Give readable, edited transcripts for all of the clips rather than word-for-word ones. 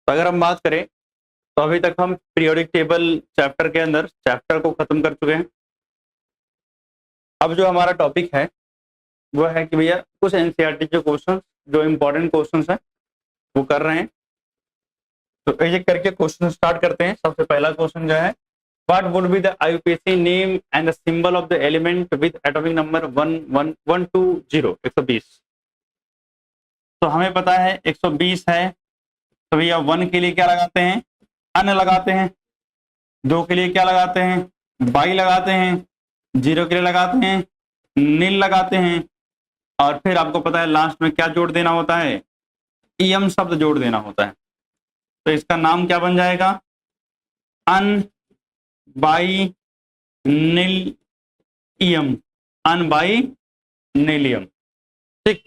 तो अगर हम बात करें तो अभी तक हम पीरियोडिक टेबल चैप्टर के अंदर चैप्टर को खत्म कर चुके हैं। अब जो हमारा टॉपिक है वो है कि भैया कुछ एनसीईआरटी के क्वेश्चन जो इम्पोर्टेंट क्वेश्चन है वो कर रहे हैं। तो एक एक करके क्वेश्चन स्टार्ट करते हैं। सबसे पहला क्वेश्चन जो है, what would be the IUPAC name and the symbol of the element with atomic number 11120 120। तो हमें पता है 120 है, तो भैया 1 के लिए क्या लगाते हैं, अन लगाते हैं। 2 के लिए क्या लगाते हैं, बाई लगाते हैं। 0 के लिए लगाते हैं नील लगाते हैं। और फिर आपको पता है लास्ट में क्या जोड़ देना होता है, ईएम शब्द जोड़ देना होता है। तो इसका नाम क्या बन जाएगा, unbinilium, unbinilium. ठीक,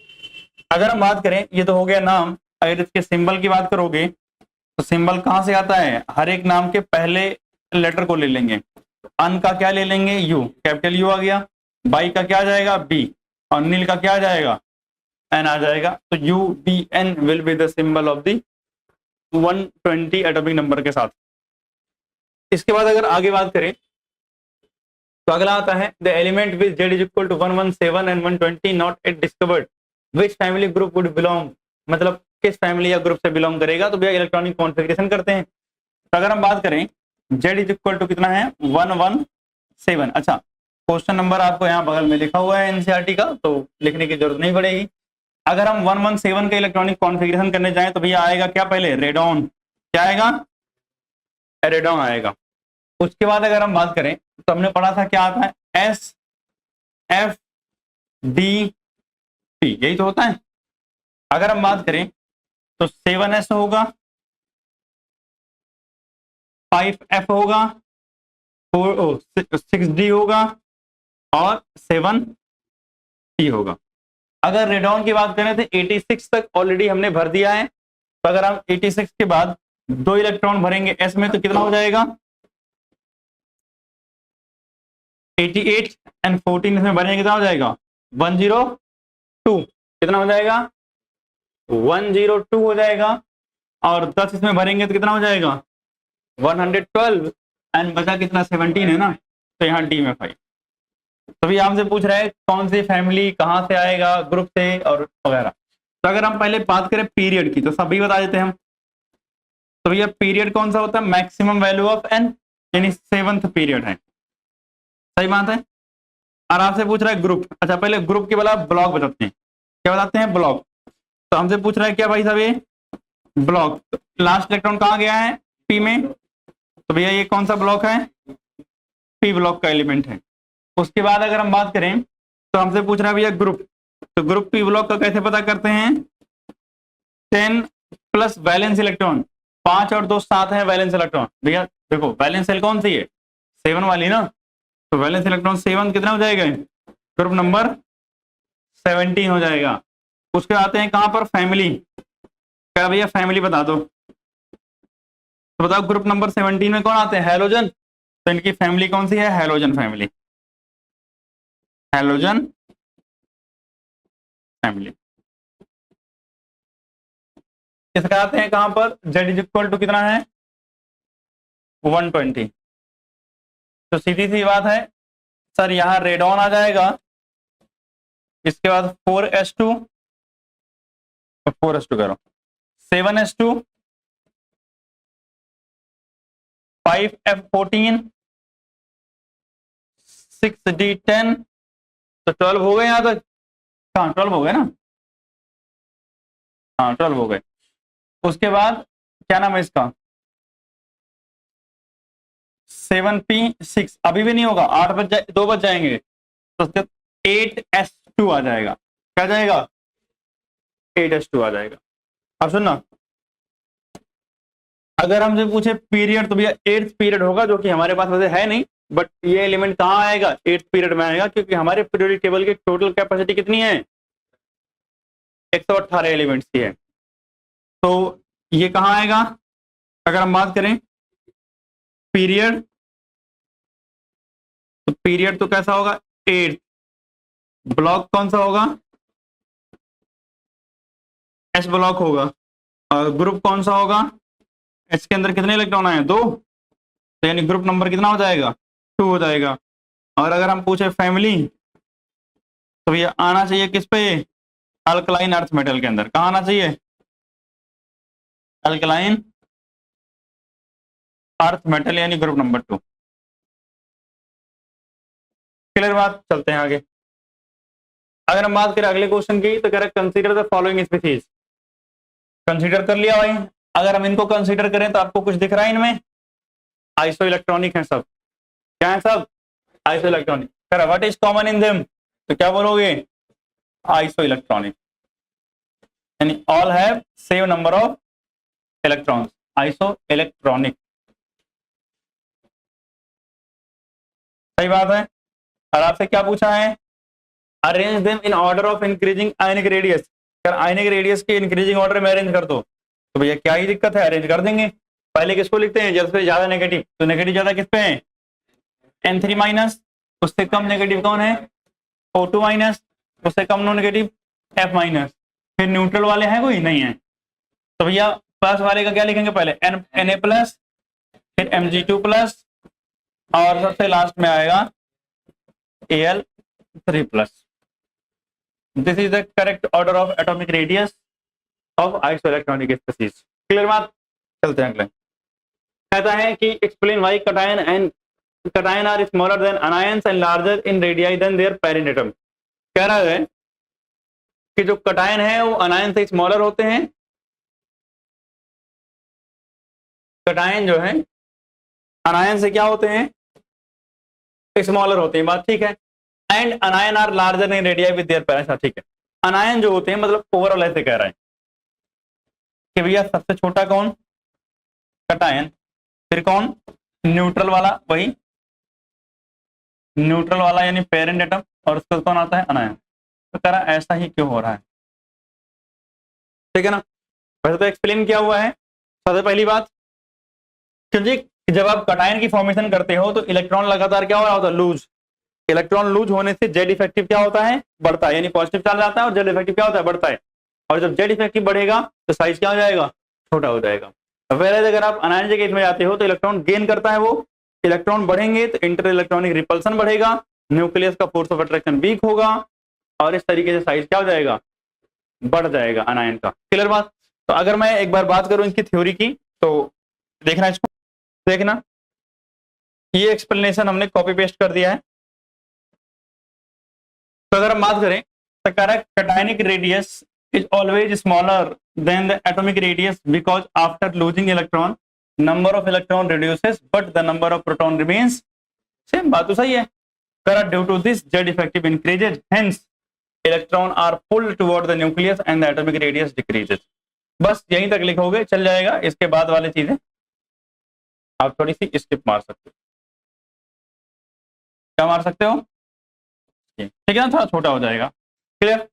अगर हम बात करें, ये तो हो गया नाम। अगर इसके सिंबल की बात करोगे तो सिंबल कहां से आता है, हर एक नाम के पहले लेटर को ले लेंगे। अन का क्या ले लेंगे, यू, कैपिटल यू आ गया। बाई का क्या आ जाएगा, बी, और नील का क्या आ जाएगा, एन आ जाएगा। तो U B N will be the symbol of the 120 atomic number के साथ। इसके बाद अगर आगे बात करें तो अगला आता है, the element with Z is equal to 117 and 120 not yet discovered which family group would belong, मतलब किस फैमिली या ग्रुप से बिलोंग करेगा। तो भैया इलेक्ट्रॉनिक कॉन्फ़िगरेशन करते हैं। तो अगर हम बात करें जेड इज इक्वल टू कितना है, 117। अच्छा, क्वेश्चन नंबर आपको यहाँ बगल में लिखा हुआ है एनसीईआरटी का, तो लिखने की जरूरत नहीं पड़ेगी। अगर हम 117 का इलेक्ट्रॉनिक कॉन्फ़िगरेशन करने जाएं तो भैया आएगा क्या, पहले रेडॉन, क्या आएगा, रेडॉन आएगा। उसके बाद अगर हम बात करें तो हमने पढ़ा था क्या आता है, एस एफ डी पी, यही तो होता है। अगर हम बात करें तो 7s होगा, 5f होगा, 6d होगा और 7p होगा। अगर रेडॉन की बात करें तो 86 तक ऑलरेडी हमने भर दिया है। तो अगर हम 86 के बाद 2 इलेक्ट्रॉन भरेंगे एस में तो कितना हो जाएगा, 88 एंड 14 इसमें भरेंगे कितना हो जाएगा, 102, कितना हो जाएगा, 102 हो जाएगा। और 10 इसमें भरेंगे तो कितना हो जाएगा, 112 एंड बचा कितना, 17 है ना। तो यहाँ डी में 5। तभी आपसे पूछ रहा है कौन सी फैमिली कहाँ से आएगा, ग्रुप से और वगैरह। तो अगर हम पहले बात करें पीरियड की तो सभी बता देते हैं हम। तो भैया पीरियड कौन सा होता है, मैक्सिमम वैल्यू ऑफ एन, यानी 7th पीरियड है। सही बात है। और आपसे पूछ रहा है ग्रुप। अच्छा, पहले ग्रुप के वाला ब्लॉक बताते हैं, क्या बताते हैं, ब्लॉक। तो हमसे पूछ रहा है क्या भाई साहब, ये ब्लॉक, लास्ट इलेक्ट्रॉन कहाँ गया है, पी में। तो भैया ये कौन सा ब्लॉक है, पी ब्लॉक का एलिमेंट है। उसके बाद अगर हम बात करें तो हमसे पूछ रहा है भैया ग्रुप। तो ग्रुप पी ब्लॉक का कैसे पता करते हैं, 10 प्लस वैलेंस इलेक्ट्रॉन, 5 और 2 7 है वैलेंस इलेक्ट्रॉन। भैया देखो वैलेंस सेल कौन सी है, 7 वाली ना। तो वैलेंस इलेक्ट्रॉन 7 कितना हो जाएगा, ग्रुप नंबर 17 हो जाएगा। उसके आते हैं कहां पर, फैमिली। क्या भैया फैमिली बता दो। तो बताओ ग्रुप नंबर 17 में कौन आते हैं, हैलोजन। तो इनकी फैमिली कौन सी है, हैलोजन फैमिली, हैलोजन फैमिली। इसका आते हैं कहां पर, जेड इज इक्वल टू कितना है, 120। तो सीधी सी बात है सर, यहां रेडॉन आ जाएगा। इसके बाद 4s2, 4s2 करो, 7s2, 5f14, 6d10। तो 12 हो गए यहां तक, हाँ 12 हो गए ना, हाँ 12 हो गए। उसके बाद क्या नाम है इसका, 7p6, अभी भी नहीं होगा, 8 बज जाए, 2 बज जाएंगे। तो 8s2 आ जाएगा, क्या जाएगा, 8s2 आ जाएगा। अब सुनना, अगर हमसे पूछे पीरियड तो भैया 8th पीरियड होगा, जो कि हमारे पास वैसे है नहीं, बट ये एलिमेंट कहाँ आएगा, 8th पीरियड में आएगा, क्योंकि हमारे पीरियोडिक टेबल की टोटल कैपेसिटी कितनी है, 118 एलिमेंट्स की है। तो ये कहाँ आएगा, अगर हम बात करें पीरियड, तो पीरियड तो कैसा होगा, 8th। ब्लॉक कौन सा होगा, एस ब्लॉक होगा। और ग्रुप कौन सा होगा, एच के अंदर कितने इलेक्ट्रॉन आए? 2, तो यानी ग्रुप नंबर कितना हो जाएगा? 2 हो जाएगा। और अगर हम पूछे फैमिली, तो ये आना चाहिए किस पे? अल्कलाइन अर्थ मेटल के अंदर। कहाँ आना चाहिए? अल्कलाइन अर्थ मेटल यानी ग्रुप नंबर 2। क्लियर बात? चलते हैं आगे। अगर हम बात करें अगले क्वेश्चन की, तो कह रहा है consider the following species. Consider कर लिया भाई। अगर हम इनको कंसीडर करें तो आपको कुछ दिख रहा है इनमें? आइसो इलेक्ट्रॉनिक है सब। क्या है सब? Iso electronic. कह रहा what is common in them, तो क्या बोलोगे? आइसो इलेक्ट्रॉनिक, यानी all have same number of electrons. Iso electronic, सही बात है। और आपसे क्या पूछा है? Arrange them in order of increasing ionic radius. अगर आयनिक रेडियस के इंक्रीजिंग ऑर्डर में अरेंज कर दो, तो भैया क्या ही दिक्कत है, अरेंज कर देंगे। पहले किसको लिखते हैं? जब से ज्यादा नेगेटिव, तो नेगेटिव ज्यादा किस पे है? N3 minus. उससे कम नेगेटिव कौन है? O2 minus. उससे कम नो नेगेटिव F माइनस। फिर न्यूट्रल वाले हैं कोई? नहीं है। तो भैया प्लस वाले का क्या लिखेंगे? पहले Na प्लस, फिर Mg2 प्लस, और सबसे लास्ट में आएगा Al3 plus. This is the correct order of atomic radius of isoelectronic species. Clear बात? चलते हैं अगले। कहता है कि explain why cation are smaller than anions and larger in radii than their parent atom. कह रहा है कि जो कटायन है वो अनायन से स्मॉलर होते हैं। कटायन जो है अनायन से क्या होते हैं? स्मॉलर होते हैं। बात ठीक है। And anion are larger in radii with their parent. ठीक है। अनायन जो होते हैं, मतलब ओवरऑल ऐसे कह रहा है कि भैया सबसे छोटा कौन? कटायन। फिर कौन? न्यूट्रल वाला, वही न्यूट्रल वाला यानी पेरेंट एटम, और उसके कौन आता है? अनायन। तो कह रहा ऐसा ही क्यों हो रहा है? ठीक है ना। वैसे तो एक्सप्लेन किया हुआ है। सबसे पहली बात, क्योंकि जब आप कटायन की फॉर्मेशन करते हो तो इलेक्ट्रॉन लगातार क्या हो रहा होता है? लूज। इलेक्ट्रॉन लूज होने से जेड इफेक्टिव क्या होता है? बढ़ता है, यानी पॉजिटिव चार्ज आता है, और जेड इफेक्टिव क्या होता है? बढ़ता है। और जब जेड इफेक्टिव बढ़ेगा तो साइज क्या हो जाएगा? छोटा हो जाएगा। वेयर अगर आप अनायन केस में जाते हो तो इलेक्ट्रॉन गेन करता है, वो इलेक्ट्रॉन बढ़ेंगे तो इंटर इलेक्ट्रॉनिक रिपल्सन बढ़ेगा, न्यूक्लियस का फोर्स ऑफ अट्रैक्शन वीक होगा, और इस तरीके से साइज क्या हो जाएगा? बढ़ जाएगा अनायन का। क्लियर बात? तो अगर मैं एक बार बात करूं इसकी थ्योरी की, तो देखना इसको, देखना ये एक्सप्लेनेशन हमने कॉपी पेस्ट कर दिया है। तो अगर हम बात करें तो cationic radius is always smaller than the atomic radius because after losing electron number of electron reduces but the number of proton remains same। बात तो सही है। Correct. due to this z effective increases, hence electron are pulled toward the nucleus and the atomic radius decreases। बस यहीं तक लिखोगे चल जाएगा। इसके बाद वाली चीजें आप थोड़ी सी स्किप मार सकते हो। क्या मार सकते हो? ठीक है ना, थोड़ा छोटा हो जाएगा। क्लियर?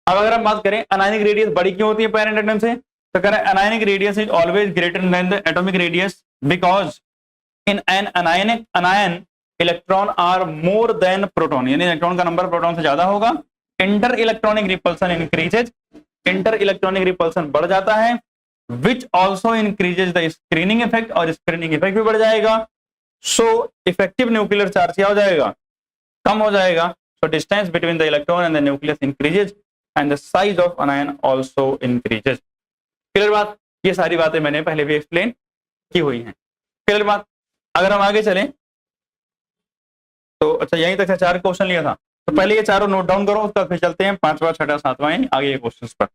अब अगर हम बात करें अनायनिक रेडियस बड़ी क्यों होती है पेरेंट एटम से, तो कह रहा है anionic radius is always greater than the atomic radius because in an anion electron are more than proton, यानी इलेक्ट्रॉन का नंबर प्रोटॉन से ज्यादा होगा। Inter electronic repulsion increases, inter electronic repulsion बढ़ जाता है, which also increases the screening effect, और screening effect भी बढ़ जाएगा। सो इफेक्टिव न्यूक्लियर चार्ज क्या हो जाएगा? कम हो जाएगा। So distance between the electron and the nucleus increases and the size of anion also increases। Clear बात? ये सारी बातें मैंने पहले भी एक्सप्लेन की हुई हैं। क्लियर बात? अगर हम आगे चलें तो अच्छा यहीं तक से 4 क्वेश्चन लिया था, तो पहले ये चारों नोट डाउन करो, उसका फिर चलते हैं 5वां 6वां 7वां आगे क्वेश्चन पर।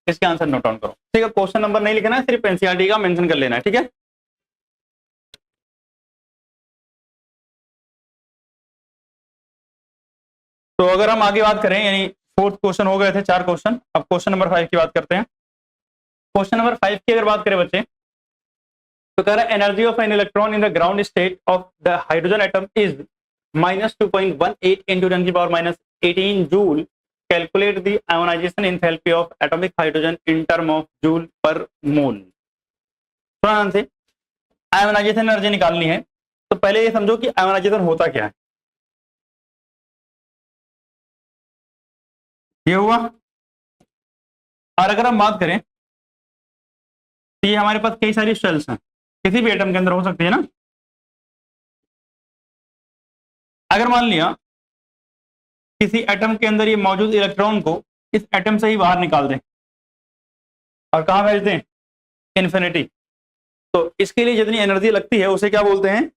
इसके आंसर नोट डाउन करो। ठीक है, क्वेश्चन नंबर नहीं लिखना है, सिर्फ एनसीईआरटी का मेंशन कर लेना है। ठीक है। तो अगर हम आगे बात करें, यानी 4th क्वेश्चन हो गए थे 4 क्वेश्चन, अब क्वेश्चन नंबर 5 की बात करते हैं। क्वेश्चन नंबर 5 की अगर बात करें बच्चे, तो कह रहा है energy of an electron in the ground state of the hydrogen atom is -2.18 into 10⁻18 joule. Calculate the ionisation enthalpy of atomic hydrogen in term of joule per mole. ध्यान से आयोनाइजेशन एनर्जी निकालनी है, तो पहले ये समझो कि आयोनाइजेशन होता क्या है। ये हुआ। और अगर हम बात करें तो ये हमारे पास कई सारी शेल्स हैं, किसी भी एटम के अंदर हो सकती है ना। अगर मान लिया किसी एटम के अंदर ये मौजूद इलेक्ट्रॉन को इस एटम से ही बाहर निकाल दें और कहाँ भेज दें, इन्फिनिटी, तो इसके लिए जितनी एनर्जी लगती है उसे क्या बोलते हैं,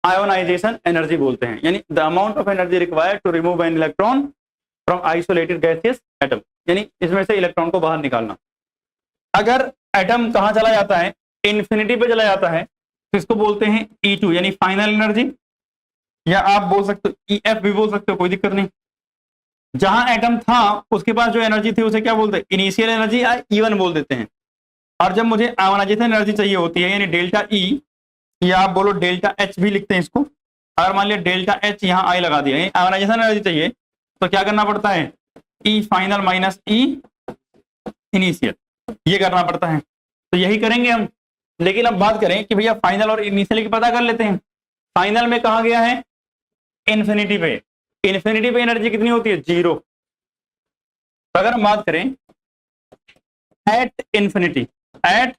आयोनाइजेशन एनर्जी बोलते हैं। यानी the amount of energy required to remove an electron from isolated gaseous atom, यानी इसमें से इलेक्ट्रॉन को बाहर निकालना। अगर एटम कहाँ चला जाता है, इन्फिनिटी पे चला जाता है, तो इसको बोलते हैं E2 यानी फाइनल एनर्जी, या आप बोल सकते हो EF भी बोल सकते हो, कोई दिक्कत नहीं। जहां एटम था उसके पास जो एनर्जी थी उसे क्या बोलते हैं, इनिशियल एनर्जी या E1 बोल देते हैं। और जब मुझे आयोनाइजेशन एनर्जी चाहिए होती है यानी डेल्टा E, या आप बोलो डेल्टा H भी लिखते हैं इसको, अगर मान लिया डेल्टा H यहाँ आई लगा दिया, आयोनाइजेशन एनर्जी चाहिए तो क्या करना पड़ता है, E final minus E initial, ये करना पड़ता है। तो यही करेंगे हम। लेकिन अब बात करें कि भैया फाइनल और इनिशियल की पता कर लेते हैं। फाइनल में कहा गया है, इन्फिनिटी पे। इन्फिनिटी पे एनर्जी कितनी होती है, 0। तो अगर हम बात करें एट इन्फिनिटी, एट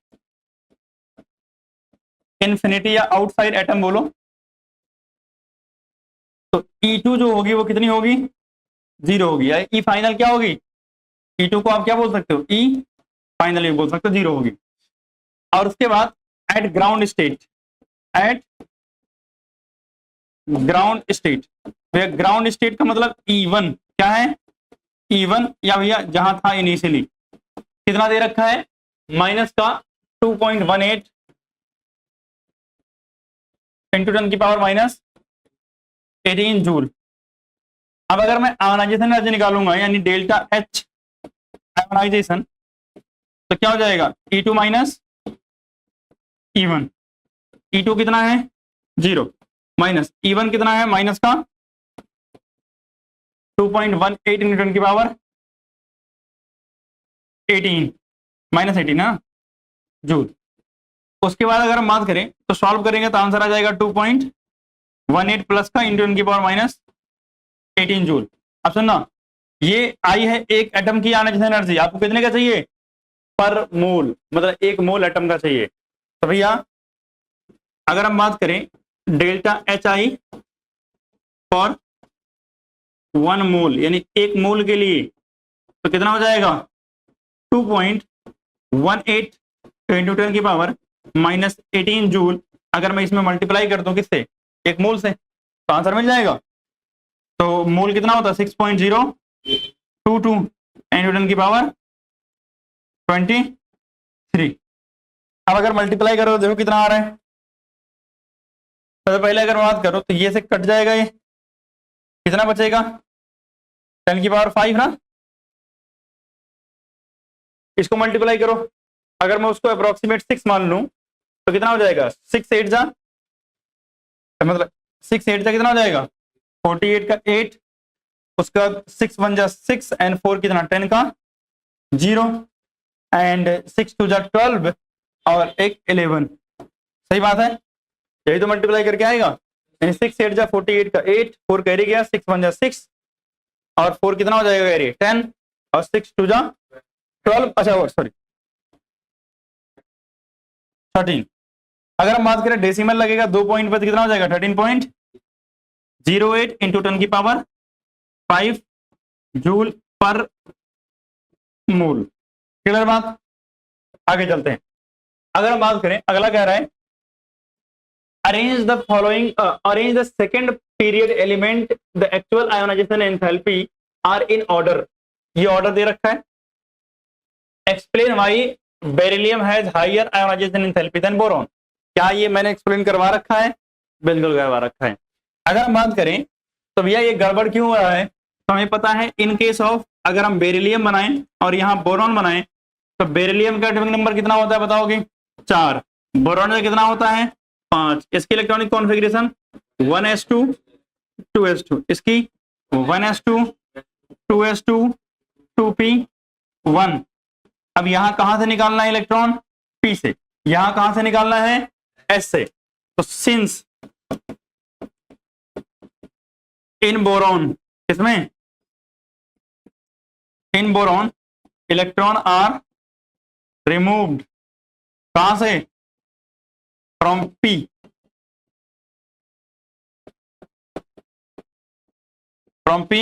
इन्फिनिटी या आउटसाइड एटम बोलो, तो E2 जो होगी वो कितनी होगी, 0 होगी। या E फाइनल क्या होगी, E2 को आप क्या बोल सकते हो, E फाइनल भी बोल सकते हो, 0 होगी। और उसके बाद eight ground state, eight ground state, ground state का मतलब E1 क्या है, E1 या भैया जहां था इनिशियली, कितना दे रखा है, माइनस का 2.18 इंटू 10 की पावर माइनस 18 जूल। अब अगर मैं आयोनाइजेशन एनर्जी निकालूंगा यानी डेल्टा H आयोनाइजेशन, तो क्या हो जाएगा, E2 माइनस E1। E2 कितना है, 0, माइनस E1 कितना है, माइनस का 2.18 इंटू 10 की पावर 18, माइनस 18 ना जूल। उसके बाद अगर हम बात करें तो सॉल्व करेंगे तो आंसर आ जाएगा 2.18 प्लस का इंटू 10 की पावर माइनस 18 जूल। अब सुनना, ये आई है एक एटम की आयोनाइजेशन एनर्जी, आपको कितने का चाहिए, पर मोल, मतलब एक मोल एटम का चाहिए। तो भैया अगर हम बात करें डेल्टा HI फॉर 1 मोल यानी एक मोल के लिए, तो कितना हो जाएगा, 2.18 इंटू 10 की पावर माइनस 18 जूल। अगर मैं इसमें मल्टीप्लाई कर दूं किससे, एक मोल से, तो आंसर मिल जाएगा। तो मोल कितना होता है, 6.022 इंटू 10 की पावर 23। अब अगर मल्टीप्लाई करो देखो कितना आ रहा है। सबसे पहले अगर बात करो तो ये से कट जाएगा, ये कितना बचेगा, 10 की पावर 5 ना। इसको मल्टीप्लाई करो, अगर मैं उसको अप्रोक्सीमेट 6 मान लूं तो कितना हो जाएगा, 6 8 जा, मतलब 6 8 जा कितना हो जाएगा, 48 का 8, उसका 6 1 जा 6 एंड 4 कितना 10 का 0 एंड 6 2 जा 12 और एक 11। सही बात है, यही तो मल्टीप्लाई करके आएगा। यानी 6 8 जा 48 का 8, 4 कैरी गया, 6 1 जा 6 और 4 कितना हो जाएगा कैरी 10 और 6 2 जा 12, अच्छा और सॉरी 13। अगर हम बात करें डेसिमल लगेगा 2 पॉइंट पर, कितना हो जाएगा 13.08 इंटू 10 की पावर 5 जूल पर मोल। क्लियर बात, आगे चलते हैं। अगर हम बात करें, अगला कह रहा है arrange the following, arrange the second period element the actual ionization enthalpy are in order. ये ऑर्डर दे रखा है। Explain why beryllium has higher ionization enthalpy than boron. क्या ये मैंने एक्सप्लेन करवा रखा है, बिल्कुल करवा रखा है। अगर हम बात करें तो भैया ये गड़बड़ क्यों हो रहा है, तो हमें पता है इन केस ऑफ अगर हम बेरिलियम बनाएं और यहाँ बोरॉन बनाएं तो बेरिलियम का एटॉमिक नंबर कितना होता है बताओगे, 4, बोरॉन का कितना होता है 5। इसकी इलेक्ट्रॉनिक कॉन्फ़िगरेशन 1s2 2s2, इसकी 1s2 2s2 2p1। अब यहां कहां से निकालना है इलेक्ट्रॉन, p से। यहां कहां से निकालना है, s से। तो सिंस इन बोरॉन, किसमें, in boron electron are removed कहां से? From p, from p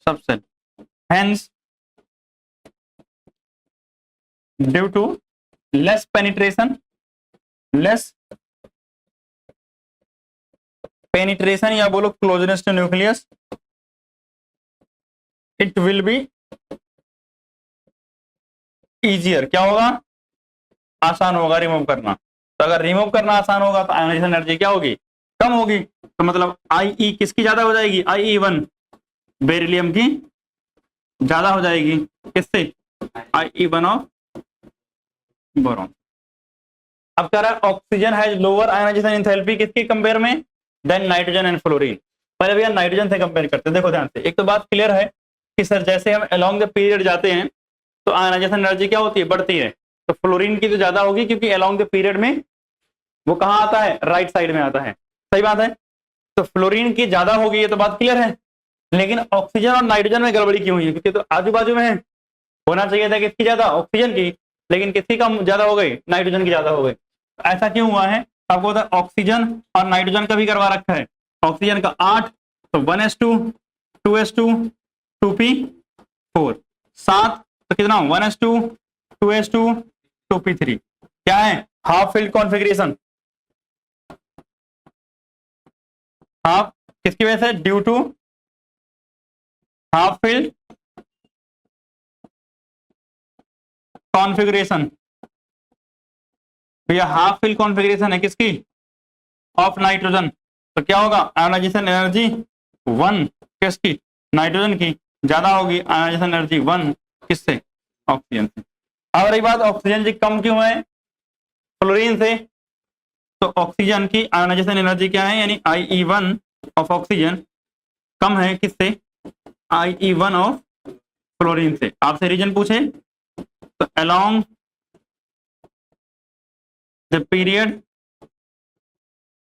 subset, hence due to less penetration, less penetration या बोलो closeness to nucleus, it will be easier. क्या होगा? आसान होगा रिमूव करना। तो अगर रिमूव करना आसान होगा तो आयनाइजेशन एनर्जी क्या होगी? कम होगी। तो मतलब आई किसकी ज्यादा हो जाएगी? Ie1 बेरिलियम की ज्यादा हो जाएगी। किससे? Ie1 of boron. अब कह रहा है oxygen has lower ionization enthalpy किसके कंपेयर में? Than nitrogen and fluorine. पहले भैया नाइट्रोजन से कंपेयर करते हैं। देखो ध्यान से, एक तो बात क्लियर है कि सर जैसे हम अलोंग द पीरियड जाते हैं तो आयनाइजेशन एनर्जी क्या होती है? बढ़ती है। तो फ्लोरीन की तो ज्यादा होगी क्योंकि अलोंग द पीरियड में वो कहां आता है? राइट साइड में आता है। सही बात है। तो फ्लोरीन की ज्यादा होगी, ये तो बात क्लियर है। लेकिन ऑक्सीजन और नाइट्रोजन में गड़बड़ी क्यों हुई है? क्योंकि तो आजू बाजू में है। होना चाहिए था किसकी ज्यादा? ऑक्सीजन की। लेकिन किसकी कम ज्यादा हो गई? नाइट्रोजन की ज्यादा हो गई। ऐसा क्यों हुआ है? आपको पता है ऑक्सीजन और नाइट्रोजन का भी करवा रखा है। ऑक्सीजन का 8, तो 1s2, 2s2, 2p4, 7 तो कितना? 1s2, 2s2, 2p3। क्या है? Half filled configuration. हाफ किसकी वजह से? Due to half filled configuration. तो यह हाफ फील्ड कॉन्फ़िगरेशन है किसकी? Of nitrogen. तो क्या होगा? आयनाइजेशन एनर्जी 1 किसकी? नाइट्रोजन की ज्यादा होगी। आयनाइजेशन एनर्जी 1 किससे? ऑक्सीजन से। अब रही बात ऑक्सीजन की कम क्यों है फ्लोरीन से? तो ऑक्सीजन की आयनाइजेशन एनर्जी क्या है? यानी Ie1 ऑफ ऑक्सीजन कम है किससे? Ie1 ऑफ फ्लोरीन से। आपसे रीजन पूछे तो अलोंग द पीरियड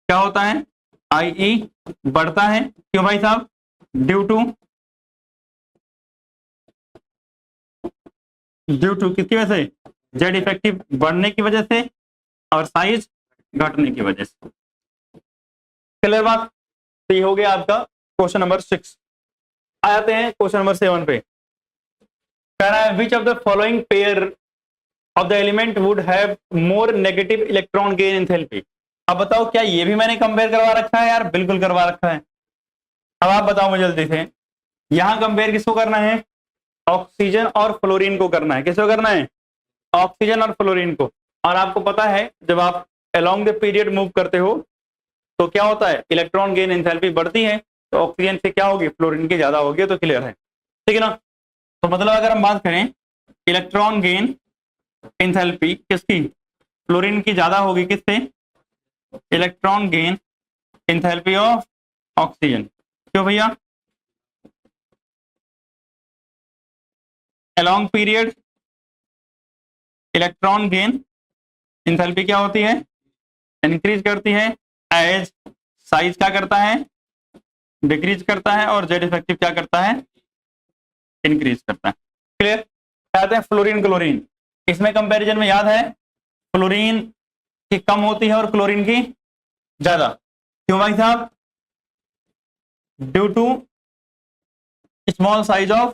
क्या होता है? Ie बढ़ता है। क्यों भाई साहब? ड्यू टू किसकी वजह से? जेड इफेक्टिव बढ़ने की वजह से और साइज घटने की वजह से। क्लियर बात? तो ये हो गया आपका क्वेश्चन नंबर 6। आ जाते हैं क्वेश्चन नंबर 7 पे। कह रहा है which of the following pair of the element would have more negative electron gain enthalpy. अब बताओ क्या ये भी मैंने कंपेयर करवा रखा है? यार बिल्कुल करवा रखा है। अब आप बताओ मुझे जल्दी से, यहां कंपेयर किसको करना है? ऑक्सीजन और फ्लोरीन को करना है। किसको करना है? ऑक्सीजन और फ्लोरीन को। और आपको पता है जब आप अलोंग द पीरियड मूव करते हो तो क्या होता है? इलेक्ट्रॉन गेन एंथैल्पी बढ़ती है। तो ऑक्सीजन से क्या होगी? फ्लोरीन की ज्यादा होगी। तो क्लियर है, ठीक है ना? तो मतलब अगर हम बात करें इलेक्ट्रॉन गेन एंथैल्पी किसकी? फ्लोरीन की ज्यादा होगी। किससे? Electron gain enthalpy of oxygen. क्यों भैया? Along period electron gain enthalpy क्या होती है? इंक्रीज करती है। एज साइज क्या करता है? डिक्रीज करता है। और जेड इफेक्टिव क्या करता है? इंक्रीज करता है। क्लियर? कहते हैं फ्लोरीन क्लोरीन, इसमें कंपैरिजन में याद है फ्लोरीन की कम होती है और क्लोरीन की ज्यादा। क्यों भाई साहब? Due to small size of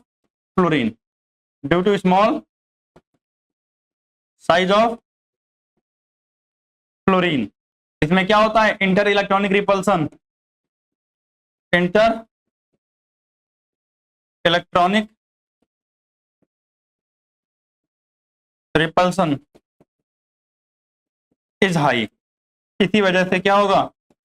fluorine, due to small size of fluorine. इसमें क्या होता है? Inter electronic repulsion, inter electronic repulsion is high. इसी वजह से क्या होगा?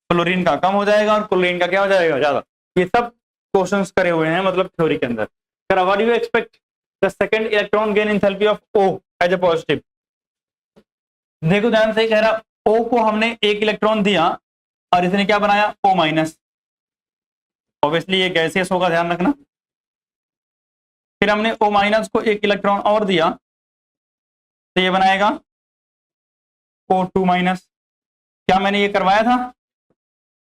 फ्लोरीन का कम हो जाएगा और क्लोरीन का क्या हो जाएगा? ज्यादा। ये सब क्वेश्चंस करे हुए हैं मतलब थ्योरी के अंदर। What do you expect the second electron gain enthalpy of O as a positive? देखो ध्यान से, कह रहा O को हमने एक इलेक्ट्रॉन दिया और इसने क्या बनाया? O minus. ऑब्वियसली ये गैसियस होगा, ध्यान रखना। फिर हमने O माइनस को एक इलेक्ट्रॉन और दिया तो ये बनाएगा O2 माइनस। क्या मैंने ये करवाया था?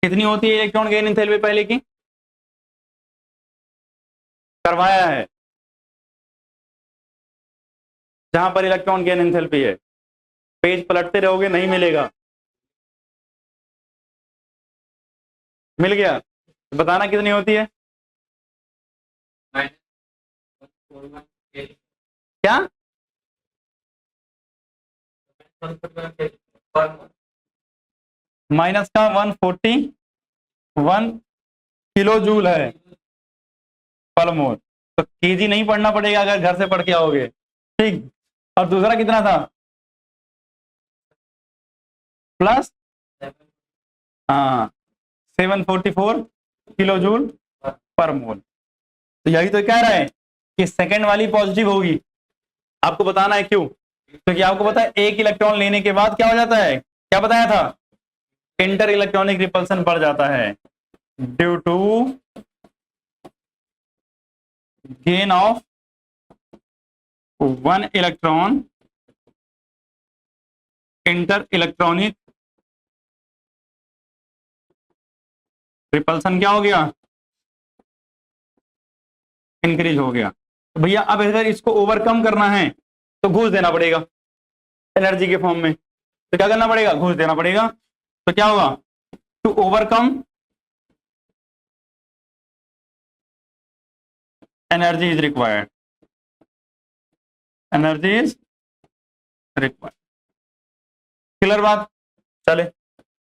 कितनी होती है इलेक्ट्रॉन गेन एंथैल्पी पहले की? करवाया है। जहां पर इलेक्ट्रॉन गेन एंथैल्पी है पेज पलटते रहोगे नहीं मिलेगा। मिल गया? बताना कितनी होती है? क्या? माइनस का 141 किलो जूल है पर मोल। तो केजी नहीं पढ़ना पड़ेगा अगर घर से पढ़ के आओगे, ठीक। और दूसरा कितना था? प्लस, हाँ, 744 किलो जूल पर मोल। तो यही तो कह रहा है कि सेकंड वाली पॉजिटिव होगी। आपको बताना है क्यों, क्योंकि आपको पता है एक इलेक्ट्रॉन लेने के बाद क्या हो जाता है, क्या बताया था, इंटर इलेक्ट्रॉनिक रिपल्सन बढ़ जाता है due to gain of 1 electron inter electronic repulsion क्या हो गया, इंक्रीज हो गया। तो भैया अब अगर इसको ओवरकम करना है तो घूस देना पड़ेगा एनर्जी के फॉर्म में। तो क्या करना पड़ेगा, घूस देना पड़ेगा। तो क्या होगा, to overcome energy is required, energy is required. Clear बात? चले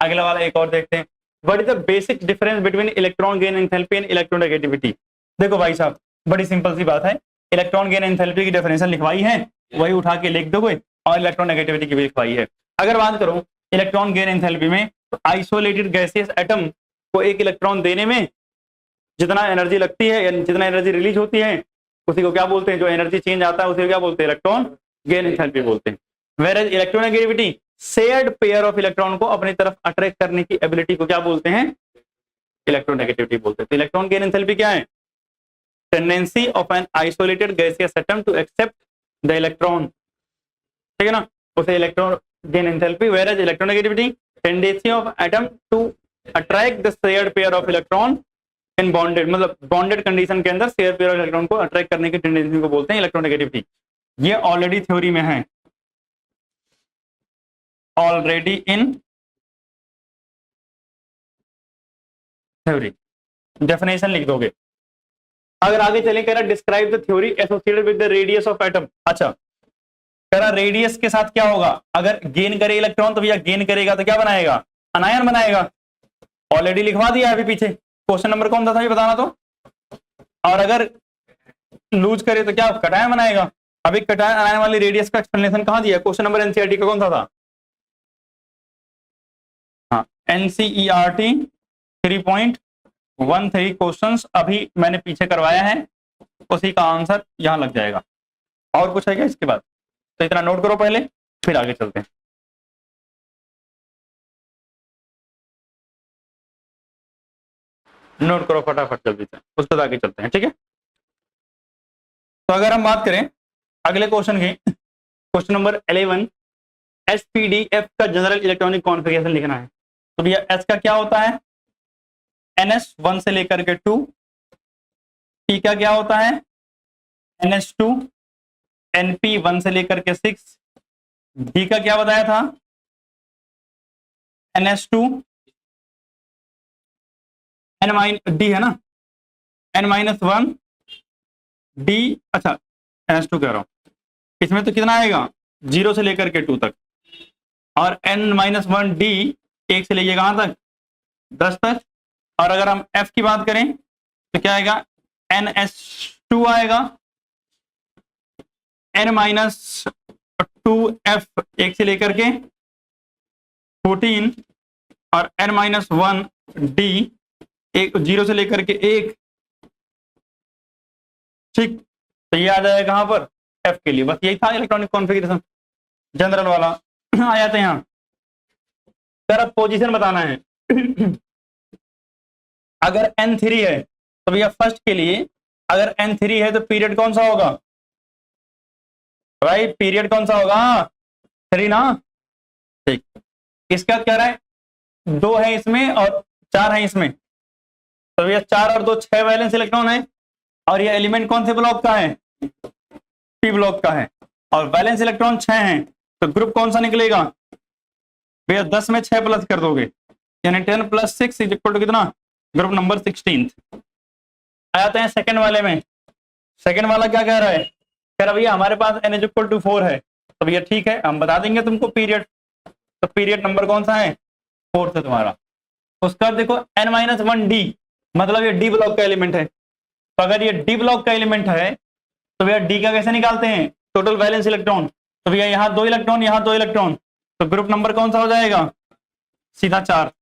अगला वाला एक और देखते हैं। What is the basic difference between electron gain enthalpy and electronegativity. देखो भाई साहब, बड़ी सिंपल सी बात है, इलेक्ट्रॉन गेन एंथैल्पी की डेफिनेशन लिखवाई है, वही उठा के लिख दोगे, और इलेक्ट्रोनेगेटिविटी की भी लिखवाई है। अगर बात करो इलेक्ट्रॉन गेन एंथैल्पी में, तो आइसोलेटेड गैसियस एटम को एक इलेक्ट्रॉन देने में जितना एनर्जी लगती है या जितना एनर्जी रिलीज होती है उसी को क्या बोलते हैं, जो एनर्जी चेंज आता है उसे क्या बोलते हैं, इलेक्ट्रॉन गेन एंथैल्पी बोलते हैं। Where electronegativity, shared pair of electron को अपनी तरफ अट्रैक्ट करने की एबिलिटी को क्या बोलते हैं, इलेक्ट्रोनेगेटिविटी बोलते हैं। तो इलेक्ट्रॉन गेन एंथैल्पी क्या है, tendency of an isolated gaseous atom to accept the electron, ठीक है ना, उसे electron gain enthalpy. Where electronegativity, tendency of atom to attract the shared pair of electron in bonded, मतलब बॉन्डेड कंडीशन के अंदर share pair of electron को attract करने की टेंडेंसी को बोलते हैं इलेक्ट्रोनेगेटिविटी। ये ऑलरेडी थ्योरी में है, ऑलरेडी इन थ्योरी, डेफिनेशन लिख दोगे। अगर आगे चलें, कह रहा describe the theory associated with the radius of atom. अच्छा, कह रहा रेडियस के साथ क्या होगा, अगर गेन करे इलेक्ट्रॉन तो भैया गेन करेगा तो क्या बनाएगा, अनायन बनाएगा। ऑलरेडी लिखवा दिया अभी पीछे, क्वेश्चन नंबर कौन था ये बताना तो। और अगर लूज करे तो क्या, कटायन बनाएगा। अभी कटायन अनायन वाली रेडियस का एक्सप्लेनेशन कहाँ दिया, क्वेश्चन नंबर एनसीईआरटी का कौन सा था, हाँ एनसीईआरटी 3.13 क्वेश्चंस अभी मैंने पीछे करवाया है, उसी का आंसर यहां लग जाएगा। और कुछ है क्या इसके बाद, तो इतना नोट करो पहले, फिर आगे चलते हैं। नोट करो फटाफट जल्दी से, उसके बाद आगे चलते हैं, ठीक है। तो अगर हम बात करें अगले क्वेश्चन की, क्वेश्चन नंबर 11, एसपीडीएफ का जनरल इलेक्ट्रॉनिक कॉन्फ़िगरेशन लिखना है। तो भैया एस का क्या होता है, एनएस 1 से लेकर के 2, पी का क्या होता है NH2, NP 1 से लेकर के 6, डी का क्या बताया था NH2, डी है ना, N-1 डी, अच्छा NH2 कह रहा हूं, इसमें तो कितना आएगा 0 से लेकर के 2 तक, और N-1 डी 1 से लेके कहां तक 10 तक। और अगर हम F की बात करें तो क्या आएगा NH2 आएगा, N-2F 1 से लेकर के 14, और N-1 डी 0 से लेकर के 1, ठीक। तो ये आ जाएगा कहां पर F के लिए, बस यही था इलेक्ट्रॉनिक कॉन्फ़िगरेशन जनरल वाला। आ जाते हैं यहाँ, तरफ पोजीशन बताना है। अगर N3 है तो भैया फर्स्ट के लिए, अगर N3 है तो पीरियड कौन सा होगा भाई, पीरियड कौन सा होगा 3 ना, ठीक। इसका क्या रहा है 2 है इसमें और 4 है इसमें, तो भैया 4 और 2 6 वैलेंस इलेक्ट्रॉन है, और ये एलिमेंट कौन से ब्लॉक का है, पी ब्लॉक का है, और वैलेंस इलेक्ट्रॉन 6 हैं, तो ग्रुप कौन सा निकलेगा भैया, 10 में 6 प्लस कर दोगे यानी 10 + 6 इज इक्वल टू कितना, ग्रुप नंबर 16। आते हैं सेकंड वाले में। सेकंड वाला क्या कह रहा है, कह रहा भैया हमारे पास n = 4 है। तो भैया ठीक है, हम बता देंगे तुमको पीरियड। तो पीरियड नंबर कौन सा है, 4 है तुम्हारा। उसका देखो n-1d, मतलब ये डी ब्लॉक का एलिमेंट है। तो अगर ये डी ब्लॉक का एलिमेंट है तो भैया डी का कैसे निकालते हैं, टोटल वैलेंस इलेक्ट्रॉन। तो भैया यहाँ 2 इलेक्ट्रॉन, यहाँ 2 इलेक्ट्रॉन, तो ग्रुप नंबर कौन सा हो जाएगा, सीधा 4।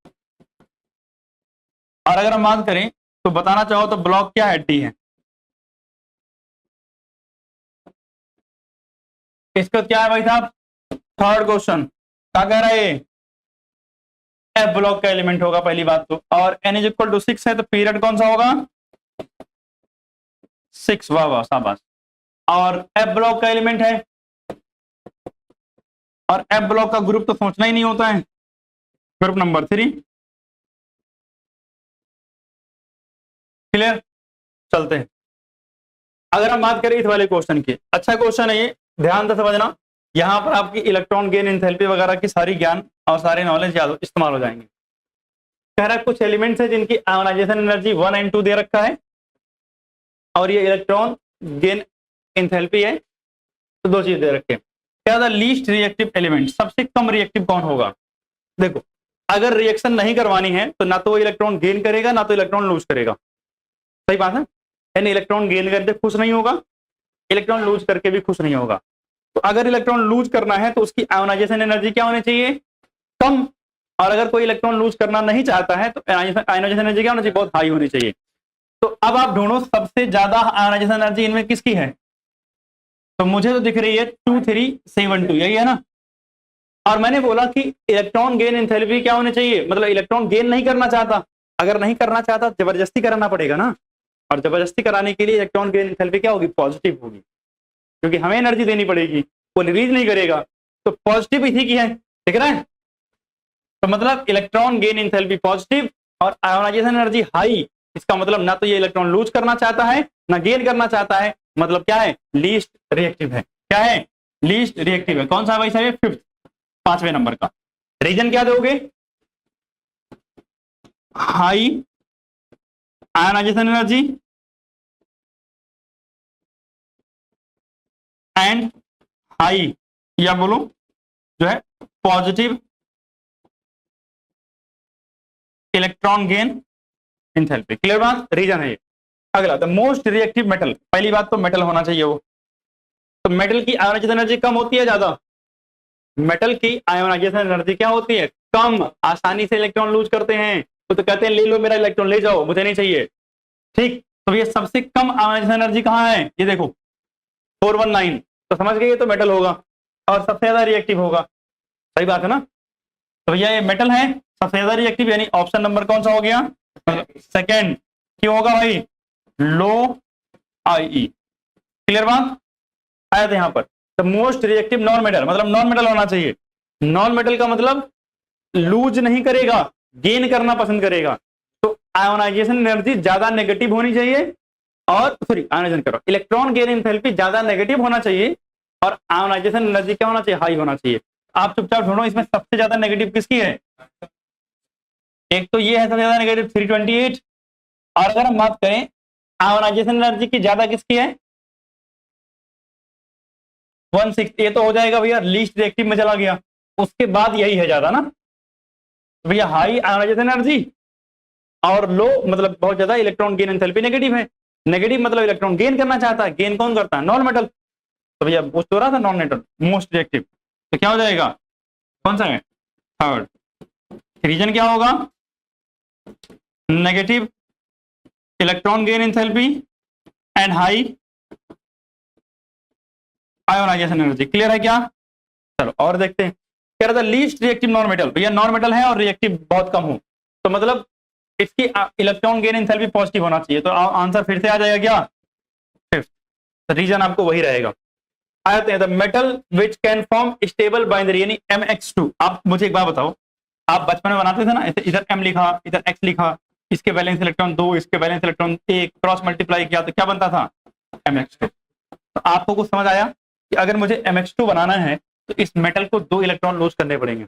और अगर हम बात करें तो बताना चाहो तो ब्लॉक क्या है, डी है। इसका क्या है भाई साहब, थर्ड क्वेश्चन क्या कह रहा है, एफ ब्लॉक का एलिमेंट होगा पहली बात तो। और n = 6 है तो पीरियड कौन सा होगा, 6। वाह वाह शाबाश। और एफ ब्लॉक का एलिमेंट है, और एफ ब्लॉक का ग्रुप तो सोचना ही नहीं होता है, ग्रुप नंबर 3। क्लियर, चलते हैं। अगर हम बात करें इस वाले क्वेश्चन की, अच्छा क्वेश्चन है ये, ध्यान से समझना। यहां पर आपकी इलेक्ट्रॉन गेन, एंथैल्पी वगैरह की सारी ज्ञान और सारे नॉलेज याद इस्तेमाल हो जाएंगे। कह रहा है कुछ एलिमेंट्स है जिनकी आयोनाइजेशन एनर्जी 1 और 2 दे रखा है, और ये इलेक्ट्रॉन गेन एंथैल्पी है, तो 2 चीज दे रखे हैं। क्या था, लीस्ट रिएक्टिव एलिमेंट, सबसे कम रिएक्टिव कौन होगा। देखो अगर रिएक्शन नहीं करवानी है तो ना तो वो इलेक्ट्रॉन गेन करेगा ना तो इलेक्ट्रॉन लूज करेगा, सही बात है। यानी इलेक्ट्रॉन गेन करके खुश नहीं होगा, इलेक्ट्रॉन लूज करके भी खुश नहीं होगा। तो अगर इलेक्ट्रॉन लूज करना है तो उसकी आयोनाइजेशन एनर्जी क्या होनी चाहिए, कम। और अगर कोई इलेक्ट्रॉन लूज करना नहीं चाहता है तो आयोनाइजेशन एनर्जी क्या होनी चाहिए, बहुत हाई होनी चाहिए। तो अब आप ढूंढो सबसे ज्यादा आयोनाइजेशन एनर्जी इनमें किसकी है। तो मुझे तो दिख रही है 2372, यही है ना। और मैंने बोला कि इलेक्ट्रॉन गेन एंथैल्पी क्या होनी चाहिए, मतलब इलेक्ट्रॉन गेन नहीं करना चाहता। अगर नहीं करना चाहता जबरदस्ती कराना पड़ेगा ना, और जबरदस्ती कराने के लिए इलेक्ट्रॉन गेन एंथैल्पी क्या होगी, पॉजिटिव होगी, क्योंकि हमें एनर्जी देनी पड़ेगी, वो रिलीज नहीं करेगा। तो पॉजिटिव इसी की है, दिख रहा है। तो मतलब इलेक्ट्रॉन गेन एंथैल्पी पॉजिटिव और आयोनाइजेशन एनर्जी हाई, इसका मतलब ना तो ये इलेक्ट्रॉन लूज करना चाहता है ना गेन करना चाहता है, मतलब क्या है, लीस्ट रिएक्टिव है। क्या है, लीस्ट रिएक्टिव है। कौन सा भाई साहब, 5th, 5वें नंबर का। रीजन क्या दोगे, high ionization energy and high, या बोलो जो है positive electron gain enthalpy. Clear बात, रीजन है ये। अगला, द मोस्ट रिएक्टिव मेटल, पहली बात तो मेटल होना चाहिए वो। तो मेटल की आयोनाइजेशन एनर्जी कम होती है ज्यादा, मेटल की आयोनाइजेशन एनर्जी क्या होती है, कम। आसानी से इलेक्ट्रॉन लूज करते हैं तो कहते हैं ले लो मेरा इलेक्ट्रॉन, ले जाओ, मुझे नहीं चाहिए। ठीक, तो ये सबसे कम आयोनाइजेशन एनर्जी कहाँ है, ये देखो 419, तो समझ गए ये तो मेटल होगा और सबसे ज्यादा रिएक्टिव होगा, सही बात है ना। तो भैया ये मेटल है सबसे ज्यादा रिएक्टिव, यानी ऑप्शन नंबर कौन सा हो गया, सेकेंड। क्यों होगा भाई, लो IE। क्लियर बात, आया था यहाँ पर। The most reactive non metal, मतलब नॉन मेटल होना चाहिए। नॉन मेटल का मतलब लूज नहीं करेगा, गेन करना पसंद करेगा। तो आयोनाइजेशन एनर्जी ज्यादा नेगेटिव होनी चाहिए, और सॉरी आयोनाइजेशन करो, इलेक्ट्रॉन गेन एंथैल्पी ज्यादा नेगेटिव होना चाहिए, और आयोनाइजेशन एनर्जी क्या होना चाहिए, हाई होना चाहिए। आप चुपचाप ढूंढो इसमें सबसे ज्यादा नेगेटिव किसकी है। एक तो ये है सबसे ज्यादा नेगेटिव 328, और अगर हम बात करें आयोनाइजेशन एनर्जी की ज्यादा किसकी है 160, ये तो हो जाएगा भैया लीस्ट रिएक्टिव में चला गया। उसके बाद यही है ज्यादा ना, तो भैया हाई आयोनाइजेशन एनर्जी और लो मतलब बहुत ज्यादा इलेक्ट्रॉन गेन एंथैल्पी नेगेटिव है। नेगेटिव मतलब इलेक्ट्रॉन गेन करना चाहता है, गेन कौन करता है, नॉन मेटल। तो भैया पूछ तो रहा था नॉन मेटल मोस्ट रिएक्टिव, तो क्या हो जाएगा, कौन सा है, थर्ड। रीजन क्या होगा, negative electron gain enthalpy and high ionization energy. Clear है क्या, चलो और देखते हैं। कह रहा था लीस्ट रिएक्टिव नॉन मेटल, भैया नॉन मेटल है और रिएक्टिव बहुत कम हो, तो मतलब इसकी इलेक्ट्रॉन गेन एंथैल्पी पॉजिटिव होना चाहिए। तो आंसर फिर से आ जाएगा क्या, फिफ्थ। तो रीजन आपको वही रहेगा। आते हैं metal which can form stable binary यानी MX2। आप मुझे एक बार बताओ, आप बचपन में बनाते थे ना, इधर M लिखा इधर X लिखा, इसके वैलेंस इलेक्ट्रॉन 2 इसके वैलेंस इलेक्ट्रॉन 1, क्रॉस मल्टीप्लाई किया तो क्या बनता था MX2। तो आपको कुछ समझ आया कि अगर मुझे MX2 बनाना है तो इस मेटल को 2 इलेक्ट्रॉन लूज करने पड़ेंगे,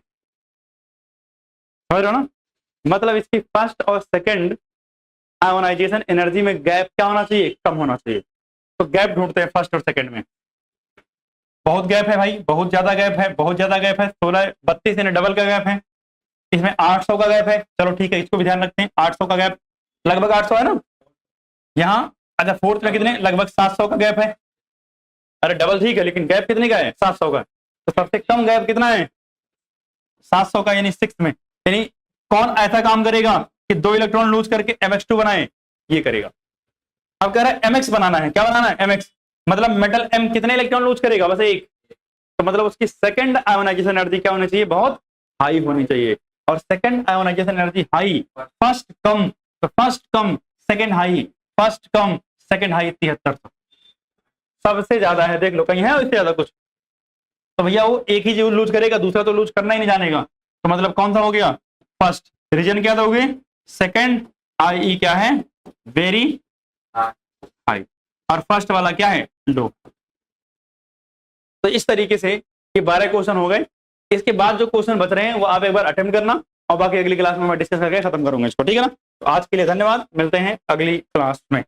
समझ रहे हो ना। मतलब इसकी फर्स्ट और सेकंड आयोनाइजेशन एनर्जी में गैप क्या होना चाहिए, कम होना चाहिए। तो गैप ढूंढते हैं फर्स्ट और सेकंड में। बहुत गैप है भाई, बहुत ज्यादा गैप है, बहुत ज्यादा गैप है। 16 32 यानी डबल का गैप है। इसमें 800 का गैप है, चलो ठीक है, इसको भी ध्यान रखते हैं। 800 का गैप, लगभग 800 है ना यहाँ। अच्छा फोर्थ में कितने, लगभग 700 का गैप है। अरे डबल ठीक है, लेकिन गैप कितने का है, 700 का। तो सबसे कम गैप कितना है, 700 का, यानी 6 में। यानी कौन ऐसा काम करेगा कि 2 इलेक्ट्रॉन लूज करके mx2 बनाए, ये करेगा। अब कह रहा है mx बनाना है, क्या बनाना है, mx, मतलब मेटल m कितने इलेक्ट्रॉन लूज करेगा, बस एक। तो मतलब उसकी सेकंड आयोनाइजेशन एनर्जी क्या होनी चाहिए, बहुत हाई होनी चाहिए। और second ionisation energy high, first कम, तो फर्स्ट कम सेकंड हाई, फर्स्ट कम सेकंड हाई, 7300 सबसे ज्यादा है। देख लो कहीं है इससे ज्यादा कुछ, तो भैया वो एक ही लूज करेगा, दूसरा तो लूज करना ही नहीं जानेगा। तो मतलब कौन सा हो गया, फर्स्ट। रीजन क्या दोगे, सेकंड, आई क्या है, वेरी हाई, और फर्स्ट वाला क्या है, लो। तो इस तरीके से ये 12 क्वेश्चन हो गए। इसके बाद जो क्वेश्चन बच रहे हैं वो आप एक बार अटेम्प्ट करना, और बाकी अगली क्लास में मैं डिस्कस करके खत्म करूंगा इसको, ठीक है ना। तो आज के लिए धन्यवाद, मिलते हैं अगली क्लास में।